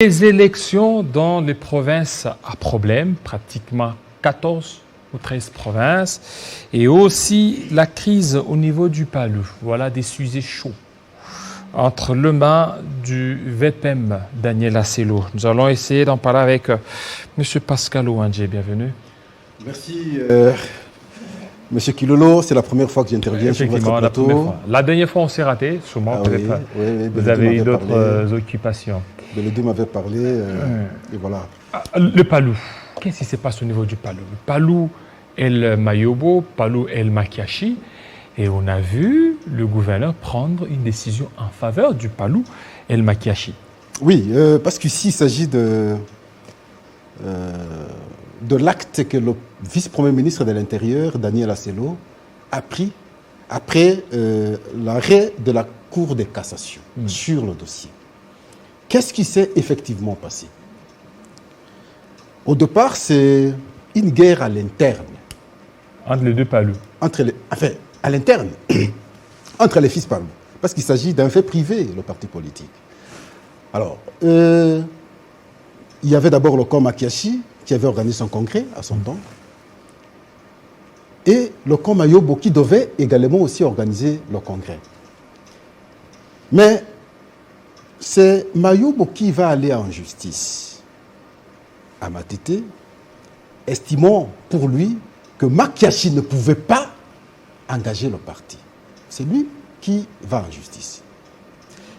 Les élections dans les provinces à problème, pratiquement 14 ou 13 provinces, et aussi la crise au niveau du Palu. Voilà des sujets chauds. Entre le main du VPM, Daniel Assello. Nous allons essayer d'en parler avec M. Pascal Ouandje. Bienvenue. Merci, Monsieur Kilolo. C'est la première fois que j'interviens sur votre plateau. La dernière fois, on s'est raté. Sûrement, peut-être. Oui, vous avez eu d'autres occupations. Beledou m'avait parlé, et voilà. Le Palu. Qu'est-ce qui se passe au niveau du Palu? Le Palu El Mayobo, Palu El Makiashi. Et on a vu le gouverneur prendre une décision en faveur du Palu El Makiashi. Oui, parce qu'ici, il s'agit de l'acte que le vice-premier ministre de l'Intérieur, Daniel Assello, a pris après l'arrêt de la Cour de cassation sur le dossier. Qu'est-ce qui s'est effectivement passé? Au départ, c'est une guerre à l'interne. Entre les deux Palus. À l'interne, entre les fils Palus. Parce qu'il s'agit d'un fait privé, le parti politique. Alors, il y avait d'abord le camp Makiashi, qui avait organisé son congrès à son temps, et le camp Mayobo, qui devait également aussi organiser le congrès. Mais c'est Mayobo qui va aller en justice à Matete, estimant pour lui que Makiashi ne pouvait pas engager le parti. C'est lui qui va en justice.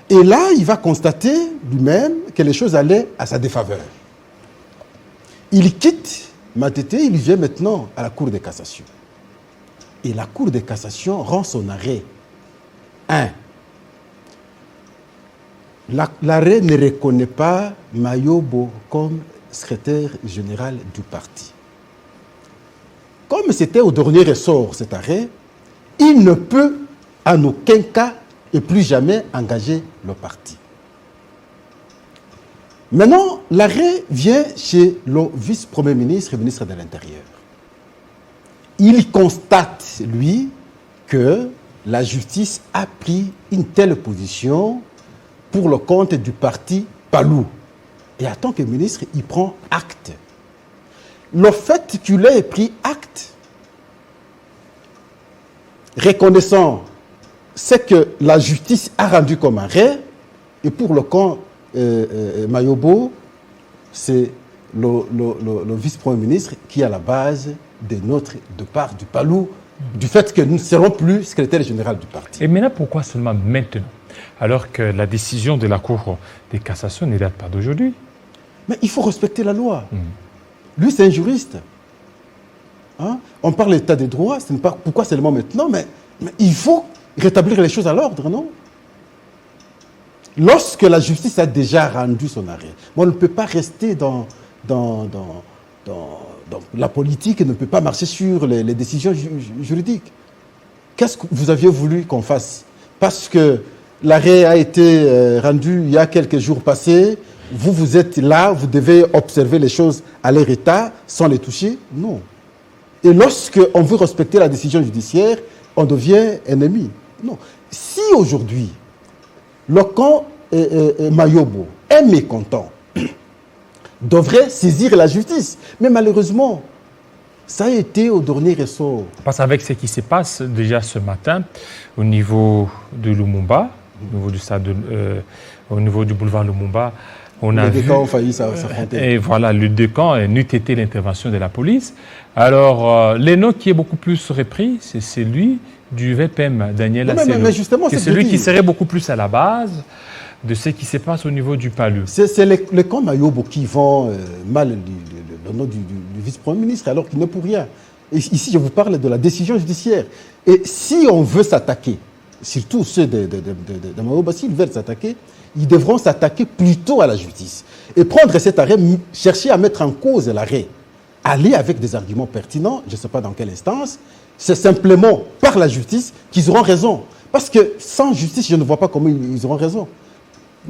Et là, il va constater lui-même que les choses allaient à sa défaveur. Il quitte Matete, il vient maintenant à la Cour de cassation. Et la Cour de cassation rend son arrêt. 1. L'arrêt ne reconnaît pas Mayobo comme secrétaire général du parti. Comme c'était au dernier ressort cet arrêt, il ne peut en aucun cas et plus jamais engager le parti. Maintenant, l'arrêt vient chez le vice-premier ministre et ministre de l'Intérieur. Il constate, lui, que la justice a pris une telle position pour le compte du parti Palu. Et en tant que ministre, il prend acte. Le fait qu'il ait pris acte, reconnaissant ce que la justice a rendu comme arrêt, et pour le camp Mayobo, c'est le vice-premier ministre qui est à la base de notre départ du Palu, du fait que nous ne serons plus secrétaire général du parti. Et maintenant, pourquoi seulement maintenant? Alors que la décision de la Cour de cassation ne date pas d'aujourd'hui. Mais il faut respecter la loi. Lui, c'est un juriste. Hein? On parle de l'état des droits, ce n'est pas pourquoi seulement maintenant, mais il faut rétablir les choses à l'ordre, non? Lorsque la justice a déjà rendu son arrêt, on ne peut pas rester dans la politique, ne peut pas marcher sur les décisions juridiques. Qu'est-ce que vous aviez voulu qu'on fasse? Parce que l'arrêt a été rendu il y a quelques jours passés, vous êtes là, vous devez observer les choses à leur état sans les toucher? Non. Et lorsqu'on veut respecter la décision judiciaire, on devient ennemi. Non. Si aujourd'hui, le camp Mayobo est mécontent, devrait saisir la justice. Mais malheureusement, ça a été au dernier ressort. Parce qu'avec ce qui se passe déjà ce matin au niveau de Lumumba, au niveau du boulevard Lumumba, on a vu... Les deux camps ont failli s'affronter. Et voilà, les deux camps, n'eût été l'intervention de la police. Alors, les noms qui est beaucoup plus repris, c'est celui du VPM, Daniel Assello. Mais justement, c'est celui qui serait beaucoup plus à la base de ce qui se passe au niveau du Palu. C'est les camps Mayobo qui vont mal le nom du vice-premier ministre, alors qu'il n'est pour rien. Et ici, je vous parle de la décision judiciaire. Et si on veut s'attaquer, surtout ceux de Mayobo, s'ils veulent s'attaquer, ils devront s'attaquer plutôt à la justice. Et prendre cet arrêt, chercher à mettre en cause l'arrêt, aller avec des arguments pertinents, je ne sais pas dans quelle instance, c'est simplement par la justice qu'ils auront raison. Parce que sans justice, je ne vois pas comment ils auront raison.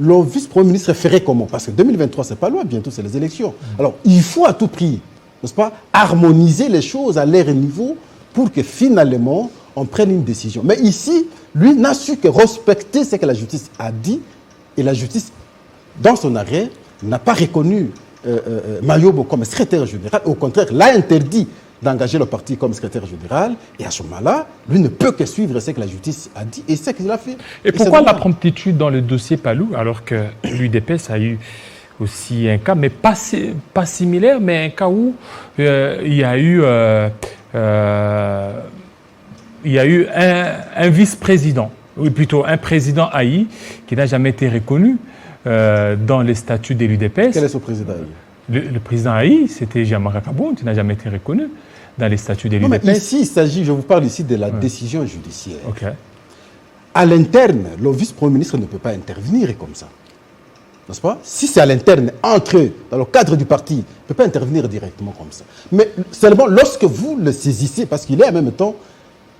Le vice-premier ministre ferait comment? Parce que 2023, ce n'est pas loin, bientôt c'est les élections. Alors, il faut à tout prix, n'est-ce pas, harmoniser les choses à leur niveau pour que finalement, on prenne une décision. Mais ici, lui n'a su que respecter ce que la justice a dit, et la justice, dans son arrêt, n'a pas reconnu Mayobo comme secrétaire général, au contraire, l'a interdit d'engager le parti comme secrétaire général, et à ce moment-là, lui ne peut que suivre ce que la justice a dit et ce qu'il a fait. Et pourquoi la promptitude dans le dossier Palou, alors que l'UDPS a eu aussi un cas, mais pas similaire, mais un cas où il y a eu un vice-président, ou plutôt un président AI, qui n'a jamais été reconnu dans les statuts de l'UDPS. Quel est ce président AI? Le président AI, c'était Jean-Marc Kaboun, qui n'a jamais été reconnu dans les statuts de l'UDPS. Mais ici, je vous parle ici de la décision judiciaire. Okay. À l'interne, le vice-premier ministre ne peut pas intervenir comme ça. N'est-ce pas? Si c'est à l'interne, entre eux, dans le cadre du parti, il ne peut pas intervenir directement comme ça. Mais seulement lorsque vous le saisissez, parce qu'il est en même temps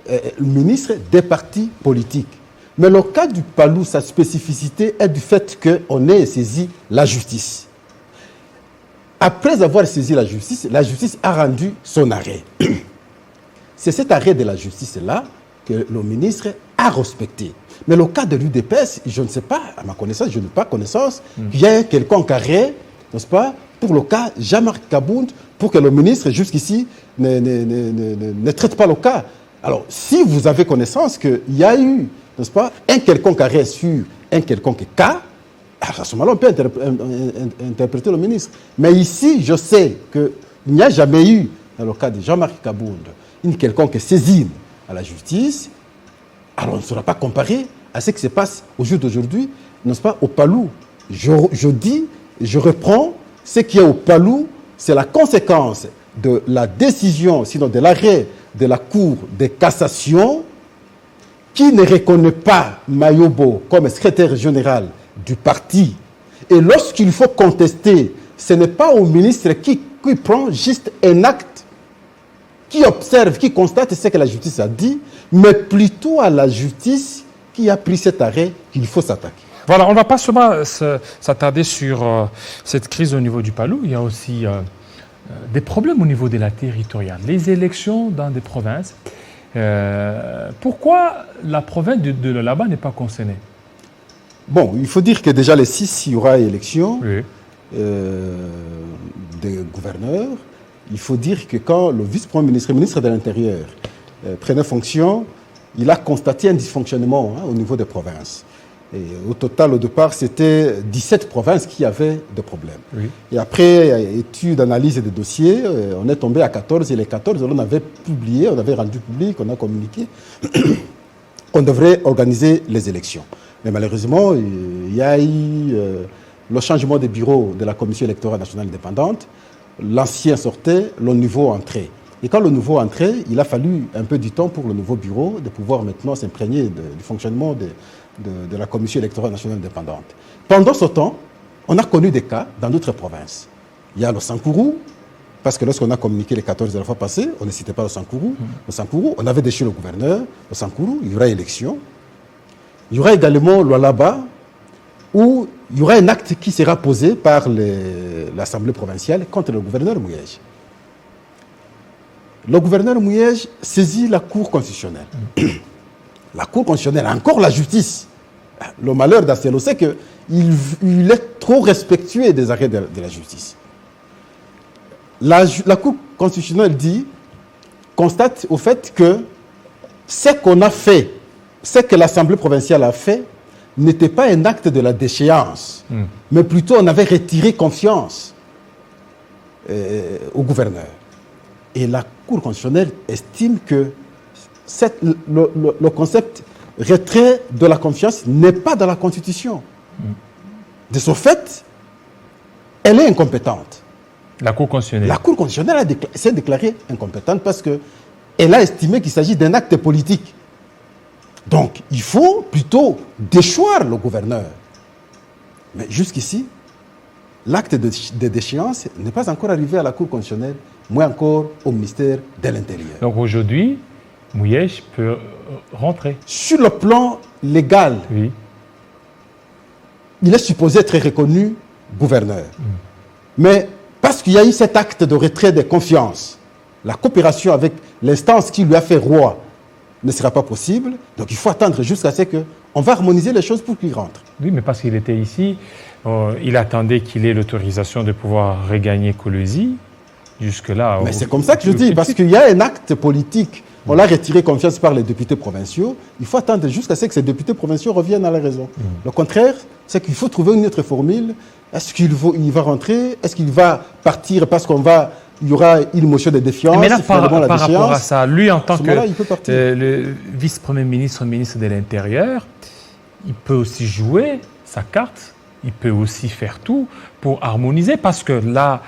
le ministre des partis politiques. Mais le cas du Palou, sa spécificité est du fait qu'on ait saisi la justice. Après avoir saisi la justice a rendu son arrêt. C'est cet arrêt de la justice-là que le ministre a respecté. Mais le cas de l'UDPS, je ne sais pas, à ma connaissance, je n'ai pas connaissance qu'il y ait quelconque arrêt, n'est-ce pas, pour le cas Jean-Marc Kaboun, pour que le ministre, jusqu'ici, ne traite pas le cas. Alors, si vous avez connaissance qu'il y a eu, n'est-ce pas, un quelconque arrêt sur un quelconque cas, à ce moment-là, on peut interpréter le ministre. Mais ici, je sais qu'il n'y a jamais eu, dans le cas de Jean-Marc Kaboun, une quelconque saisine à la justice. Alors, on ne sera pas comparé à ce qui se passe au jour d'aujourd'hui, n'est-ce pas, au Palou. Je reprends, ce qui est au Palou, c'est la conséquence de la décision, sinon de l'arrêt de la Cour de cassation, qui ne reconnaît pas Mayobo comme secrétaire général du parti. Et lorsqu'il faut contester, ce n'est pas au ministre qui prend juste un acte, qui observe, qui constate ce que la justice a dit, mais plutôt à la justice qui a pris cet arrêt qu'il faut s'attaquer. Voilà, on ne va pas seulement s'attarder sur cette crise au niveau du Palou, il y a aussi des problèmes au niveau de la territoriale. Les élections dans des provinces, pourquoi la province de là-bas n'est pas concernée? Bon, il faut dire que déjà les 6, il y aura élection des gouverneurs. Il faut dire que quand le vice-premier ministre, ministre de l'Intérieur, prenait fonction, il a constaté un dysfonctionnement au niveau des provinces. Et au total, au départ, c'était 17 provinces qui avaient des problèmes. Oui. Et après étude, analyse des dossiers, on est tombé à 14. Et les 14, on avait publié, on avait rendu public, on a communiqué qu'on devrait organiser les élections. Mais malheureusement, il y a eu le changement de bureau de la Commission électorale nationale indépendante. L'ancien sortait, le nouveau entrait. Et quand le nouveau entrait, il a fallu un peu du temps pour le nouveau bureau de pouvoir maintenant s'imprégner du fonctionnement de la Commission électorale nationale indépendante. Pendant ce temps, on a connu des cas dans d'autres provinces. Il y a le Sankourou, parce que lorsqu'on a communiqué les 14 de la fois passée, on ne citait pas le Sankourou. Le Sankourou, on avait déchu le gouverneur. Le Sankourou, il y aura élection. Il y aura également l'Oualaba, où il y aura un acte qui sera posé par l'Assemblée provinciale contre le gouverneur Mouyej. Le gouverneur Mouyej saisit la Cour constitutionnelle. La Cour constitutionnelle, encore la justice. Le malheur d'Asselo, c'est qu'il est trop respectueux des arrêts de la justice. La Cour constitutionnelle constate au fait que ce qu'on a fait, ce que l'Assemblée provinciale a fait, n'était pas un acte de la déchéance, mais plutôt on avait retiré confiance au gouverneur. Et la Cour constitutionnelle estime que le concept retrait de la confiance n'est pas dans la Constitution. De ce fait, elle est incompétente. La Cour constitutionnelle. La Cour constitutionnelle s'est déclarée incompétente parce qu'elle a estimé qu'il s'agit d'un acte politique. Donc, il faut plutôt déchoir le gouverneur. Mais jusqu'ici, l'acte de déchéance n'est pas encore arrivé à la Cour constitutionnelle, moins encore au ministère de l'Intérieur. Donc aujourd'hui, Mouyej peut rentrer. Sur le plan légal, oui, il est supposé être reconnu gouverneur. Mais parce qu'il y a eu cet acte de retrait de confiance, la coopération avec l'instance qui lui a fait roi ne sera pas possible. Donc il faut attendre jusqu'à ce qu'on va harmoniser les choses pour qu'il rentre. Oui, mais parce qu'il était ici il attendait qu'il ait l'autorisation de pouvoir regagner Kolwezi. Jusque-là. Mais c'est comme ça que je dis, parce qu'il y a un acte politique. On l'a retiré confiance par les députés provinciaux. Il faut attendre jusqu'à ce que ces députés provinciaux reviennent à la raison. Le contraire, c'est qu'il faut trouver une autre formule. Est-ce qu'il va rentrer? Est-ce qu'il va partir parce il y aura une motion de défiance? Mais là, par rapport à ça, lui, en tant que le vice-premier ministre, ministre de l'Intérieur, il peut aussi jouer sa carte. Il peut aussi faire tout pour harmoniser, parce que là,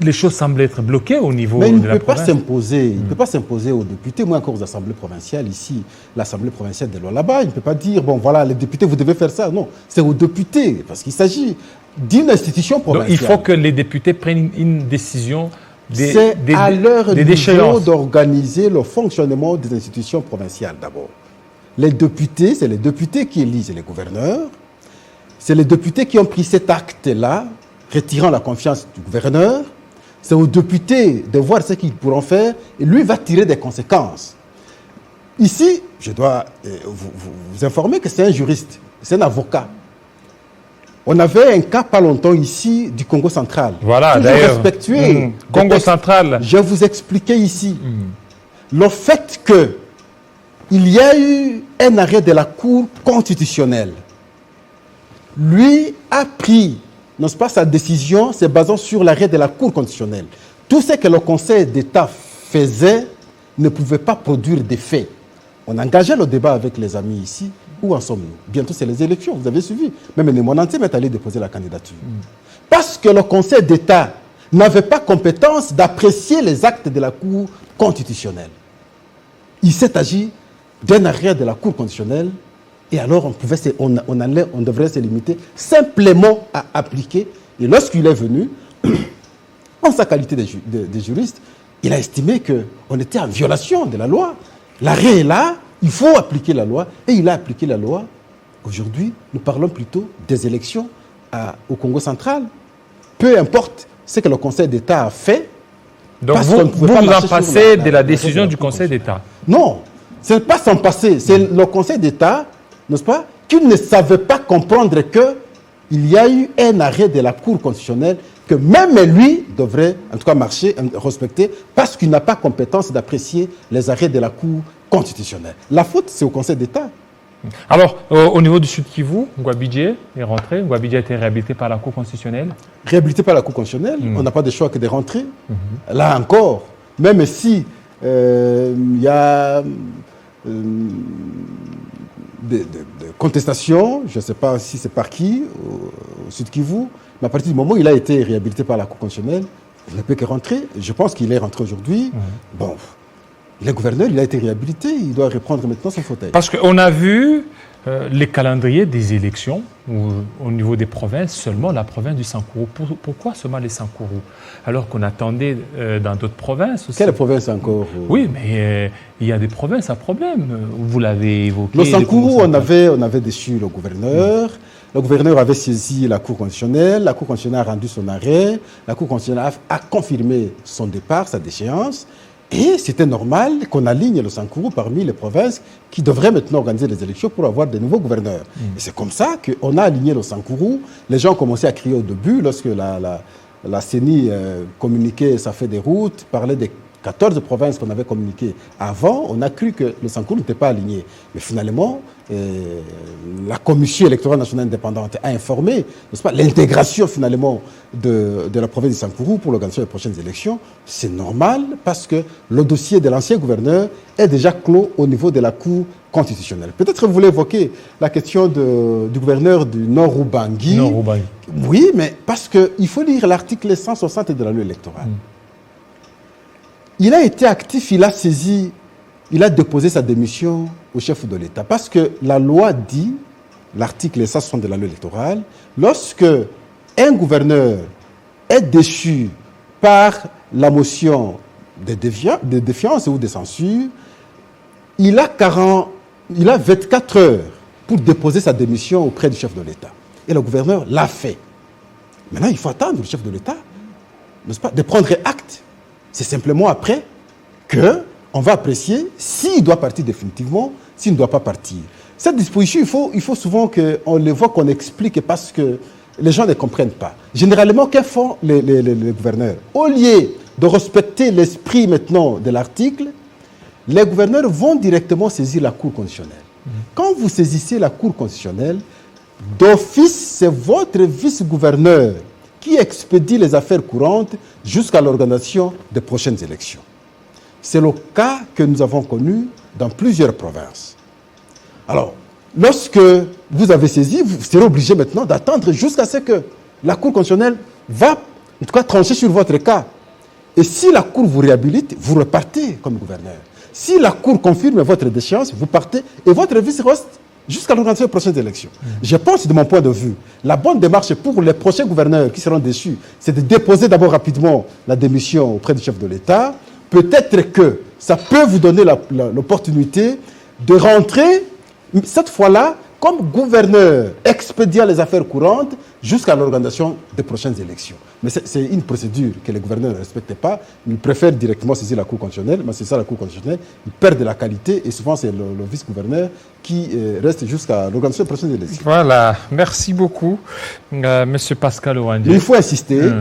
les choses semblent être bloquées au niveau de la province. Mais il ne peut pas s'imposer aux députés, moins encore aux assemblées provinciales. Ici, l'assemblée provinciale de là-bas, il ne peut pas dire, bon voilà, les députés, vous devez faire ça. Non, c'est aux députés, parce qu'il s'agit d'une institution provinciale. Donc, il faut que les députés prennent une décision c'est à leur niveau d'organiser le fonctionnement des institutions provinciales d'abord. Les députés, c'est les députés qui élisent les gouverneurs. C'est les députés qui ont pris cet acte-là, retirant la confiance du gouverneur. C'est aux députés de voir ce qu'ils pourront faire et lui va tirer des conséquences. Ici, je dois vous informer que c'est un juriste, c'est un avocat. On avait un cas pas longtemps ici du Congo central. Voilà, d'ailleurs. Respectueux. Congo central. Je vais vous expliquer ici. Le fait qu'il y a eu un arrêt de la Cour constitutionnelle, lui a pris, n'est-ce pas, sa décision se basant sur l'arrêt de la Cour constitutionnelle. Tout ce que le Conseil d'État faisait ne pouvait pas produire d'effet. On engageait le débat avec les amis ici. Où en sommes-nous? Bientôt, c'est les élections, vous avez suivi. Même les Monantiers est allé déposer la candidature. Parce que le Conseil d'État n'avait pas compétence d'apprécier les actes de la Cour constitutionnelle. Il s'est agi d'un arrêt de la Cour constitutionnelle. Et alors, on devrait se limiter simplement à appliquer. Et lorsqu'il est venu, en sa qualité de juriste, il a estimé qu'on était en violation de la loi. L'arrêt est là, il faut appliquer la loi. Et il a appliqué la loi. Aujourd'hui, nous parlons plutôt des élections au Congo central. Peu importe ce que le Conseil d'État a fait. Donc vous en passez de la décision du Conseil d'État? Non, ce n'est pas s'en passer. C'est le Conseil d'État, n'est-ce pas, qui ne savait pas comprendre qu'il y a eu un arrêt de la Cour constitutionnelle que même lui devrait, en tout cas, respecter, parce qu'il n'a pas compétence d'apprécier les arrêts de la Cour constitutionnelle. La faute, c'est au Conseil d'État. Alors, au niveau du Sud Kivu, Ngouabidje est rentré. Ngouabidje a été réhabilité par la Cour constitutionnelle. Réhabilité par la Cour constitutionnelle, on n'a pas de choix que de rentrer. Là encore, même si il y a des contestations, je ne sais pas si c'est par qui, au Sud Kivu, mais à partir du moment où il a été réhabilité par la Cour constitutionnelle, il ne peut que rentrer. Je pense qu'il est rentré aujourd'hui. Bon, le gouverneur, il a été réhabilité, il doit reprendre maintenant son fauteuil. Parce qu'on a vu les calendriers des élections au niveau des provinces, seulement la province du Sankourou. Pourquoi seulement les Sankourou? Alors qu'on attendait dans d'autres provinces aussi. Quelle province encore? Oui, mais il y a des provinces à problème. Vous l'avez évoqué. Le Sankourou, on avait déchu le gouverneur. Le gouverneur avait saisi la Cour constitutionnelle. La Cour constitutionnelle a rendu son arrêt. La Cour constitutionnelle a confirmé son départ, sa déchéance. Et c'était normal qu'on aligne le Sankourou parmi les provinces qui devraient maintenant organiser les élections pour avoir de nouveaux gouverneurs. Et c'est comme ça qu'on a aligné le Sankourou. Les gens ont commencé à crier au début, lorsque la CENI communiquait, ça fait des routes, parlait des 14 provinces qu'on avait communiquées avant. On a cru que le Sankourou n'était pas aligné. Mais finalement, la Commission électorale nationale indépendante a informé, n'est-ce pas, l'intégration finalement de la province du Sankourou pour l'organisation des prochaines élections. C'est normal parce que le dossier de l'ancien gouverneur est déjà clos au niveau de la Cour constitutionnelle. Peut-être vous voulez évoquer la question du gouverneur du Nord-Ubangi. Oui, mais parce qu'il faut lire l'article 160 de la loi électorale. Il a été actif, il a saisi, il a déposé sa démission au chef de l'État. Parce que la loi dit, l'article 160 de la loi électorale, lorsque un gouverneur est déchu par la motion de défiance ou de censure, il a 24 heures pour déposer sa démission auprès du chef de l'État. Et le gouverneur l'a fait. Maintenant, il faut attendre le chef de l'État, n'est-ce pas, de prendre acte. C'est simplement après qu'on va apprécier s'il doit partir définitivement, s'il ne doit pas partir. Cette disposition, il faut souvent qu'on les voit, qu'on explique parce que les gens ne comprennent pas. Généralement, que font les gouverneurs? Au lieu de respecter l'esprit maintenant de l'article, les gouverneurs vont directement saisir la Cour constitutionnelle. Quand vous saisissez la Cour constitutionnelle, d'office, c'est votre vice-gouverneur qui expédie les affaires courantes jusqu'à l'organisation des prochaines élections. C'est le cas que nous avons connu dans plusieurs provinces. Alors, lorsque vous avez saisi, vous serez obligé maintenant d'attendre jusqu'à ce que la Cour constitutionnelle va, en tout cas, trancher sur votre cas. Et si la Cour vous réhabilite, vous repartez comme gouverneur. Si la Cour confirme votre déchéance, vous partez et votre vice reste jusqu'à l'organisation des prochaines élections. Je pense, de mon point de vue, la bonne démarche pour les prochains gouverneurs qui seront déçus, c'est de déposer d'abord rapidement la démission auprès du chef de l'État. Peut-être que ça peut vous donner l'opportunité de rentrer, cette fois-là, comme gouverneur, expédiant les affaires courantes jusqu'à l'organisation des prochaines élections. Mais c'est une procédure que les gouverneurs ne respectent pas. Ils préfèrent directement saisir la Cour constitutionnelle, mais c'est ça la Cour constitutionnelle. Ils perdent de la qualité et souvent c'est le vice-gouverneur qui reste jusqu'à l'organisation des prochaines élections. Voilà, merci beaucoup, Monsieur Pascal Ouandje. Mais il faut insister,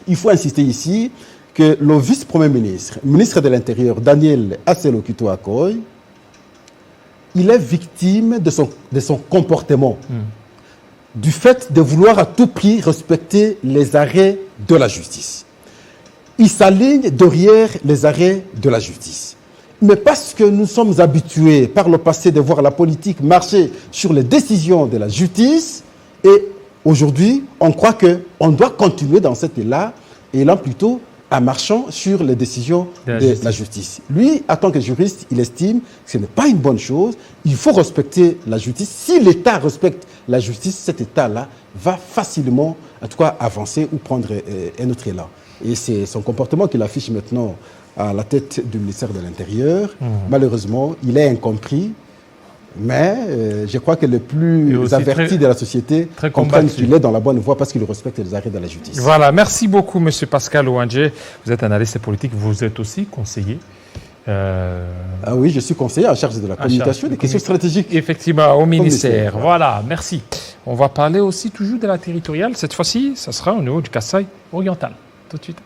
il faut insister ici que le vice-premier ministre, ministre de l'Intérieur, Daniel Aselo-Kito-Akoy, il est victime de son comportement, du fait de vouloir à tout prix respecter les arrêts de la justice. Il s'aligne derrière les arrêts de la justice. Mais parce que nous sommes habitués par le passé de voir la politique marcher sur les décisions de la justice, et aujourd'hui, on croit qu'on doit continuer dans cet élan plutôt en marchant sur les décisions de la justice. Lui, en tant que juriste, il estime que ce n'est pas une bonne chose. Il faut respecter la justice. Si l'État respecte la justice, cet État-là va facilement, en tout cas, avancer ou prendre un autre élan. Et c'est son comportement qu'il affiche maintenant à la tête du ministère de l'Intérieur. Malheureusement, il est incompris. Mais je crois que les plus avertis de la société comprennent qu'il est dans la bonne voie parce qu'il respecte les arrêts de la justice. Voilà, merci beaucoup, M. Pascal Ouandje. Vous êtes analyste politique, vous êtes aussi conseiller. Ah oui, je suis conseiller en charge de la communication, des questions stratégiques. Effectivement, au ministère. Voilà, merci. On va parler aussi toujours de la territoriale. Cette fois-ci, ça sera au niveau du Kasaï oriental. Tout de suite.